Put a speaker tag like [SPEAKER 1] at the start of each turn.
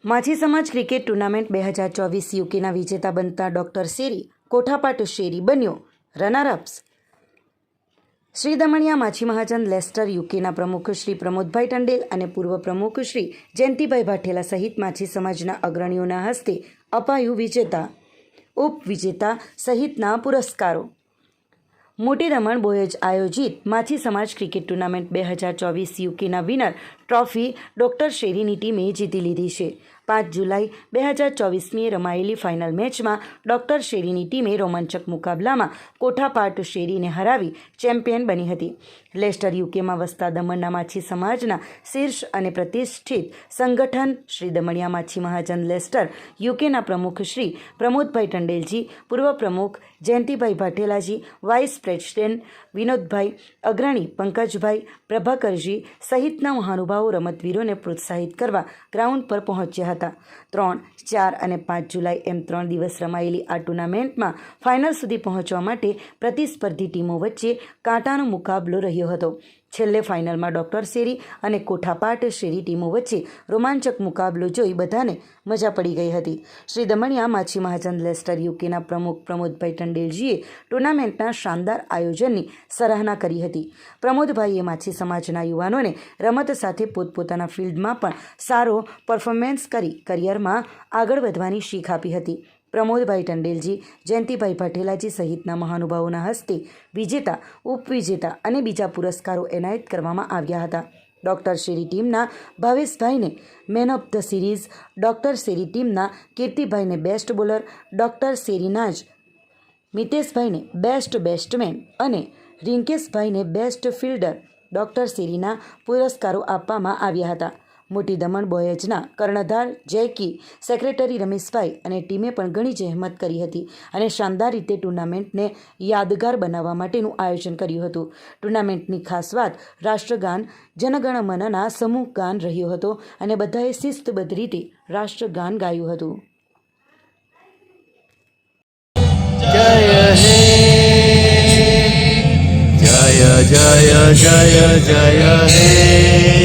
[SPEAKER 1] માછી સમાજ cricket tournament 2024 યુકેના વિજેતા બનતા ડોક્ટર શેરી કોઠાપાટ શેરી બન્યો રનરઅપ્સ। શ્રી દમણિયા માછી મહાજન લેસ્ટર યુકેના પ્રમુખ શ્રી પ્રમોદભાઈ ટંડેલ અને પૂર્વ પ્રમુખ શ્રી જયંતિભાઈ ભાટેલા સહિત માછી સમાજના અગ્રણીઓના હસ્તે અપાયું વિજેતા ઉપવિજેતા સહિતના પુરસ્કારો। મોટી દમણ બોયજ આયોજિત માછી સમાજ ક્રિકેટ ટુર્નામેન્ટ 2024 યુકેના વિનર ટ્રોફી ડોક્ટર શેરીની ટીમે જીતી લીધી છે। 5 જુલાઈ 2024મીએ રમાયેલી ફાઇનલ મેચમાં ડોક્ટર શેરીની ટીમે રોમાંચક મુકાબલામાં કોઠાપાટ શેરીને હરાવી ચેમ્પિયન બની હતી। લેસ્ટર યુકેમાં વસતા દમણના માછી સમાજના શીર્ષ અને પ્રતિષ્ઠિત સંગઠન શ્રી દમણિયા માછી મહાજન લેસ્ટર યુકેના પ્રમુખ શ્રી પ્રમોદભાઈ ટંડેલજી, પૂર્વ પ્રમુખ જયંતિભાઈ ભાટેલાજી, વાઇસ પ્રેસિડેન્ટ વિનોદભાઈ, અગ્રણી પંકજભાઈ, પ્રભાકરજી સહિતના મહાનુભાવો રમતવીરોને પ્રોત્સાહિત કરવા ગ્રાઉન્ડ પર પહોંચ્યા હતા। 3, 4 અને 5 જુલાઈ એમ 3 દિવસ રમાયેલી આ ટુર્નામેન્ટમાં ફાઇનલ સુધી પહોંચવા માટે પ્રતિસ્પર્ધી ટીમો વચ્ચે કાંટાનો મુકાબલો રહ્યો હતો। છેલ્લે ફાઇનલમાં ડોક્ટર શેરી અને કોઠાપાટ શેરી ટીમો વચ્ચે રોમાંચક મુકાબલો જોઈ બધાને મજા પડી ગઈ હતી। શ્રી દમણિયા માછી મહાજન લેસ્ટર યુકેના પ્રમુખ પ્રમોદભાઈ ટંડેલજીએ ટુર્નામેન્ટના શાનદાર આયોજનની સરાહના કરી હતી। પ્રમોદભાઈએ માછી સમાજના યુવાનોને રમત સાથે પોતપોતાના ફિલ્ડમાં પણ સારો પરફોર્મન્સ કરી કરિયરમાં આગળ વધવાની શીખ આપી હતી। પ્રમોદભાઈ ટંડેલજી, જયંતિભાઈ ભાટેલાજી સહિતના મહાનુભાવોના હસ્તે વિજેતા, ઉપવિજેતા અને બીજા પુરસ્કારો એનાયત કરવામાં આવ્યા હતા। ડોક્ટર શેરી ટીમના ભાવેશભાઈને man of the series, doctor શેરી ટીમના કીર્તિભાઈને બેસ્ટ બોલર, ડોક્ટર શેરીના જ મિતેશભાઈને બેસ્ટ બેટ્સમેન અને રિંકેશભાઈને બેસ્ટ ફિલ્ડર ડોક્ટર શેરીના પુરસ્કારો આપવામાં આવ્યા હતા। મોટી દમણ બોયજના કર્ણધાર જયકી, સેક્રેટરી રમેશભાઈ અને ટીમે પણ ઘણી જહેમત કરી હતી અને શાનદાર રીતે ટુર્નામેન્ટને યાદગાર બનાવવા માટેનું આયોજન કર્યું હતું। ટુર્નામેન્ટની ખાસ વાત રાષ્ટ્રગાન જનગણ મનના સમૂહ ગાન રહ્યો હતો અને બધાએ શિસ્તબદ્ધ રીતે રાષ્ટ્રગાન ગાયું હતું।
[SPEAKER 2] જય હે જય જય જય જય હે।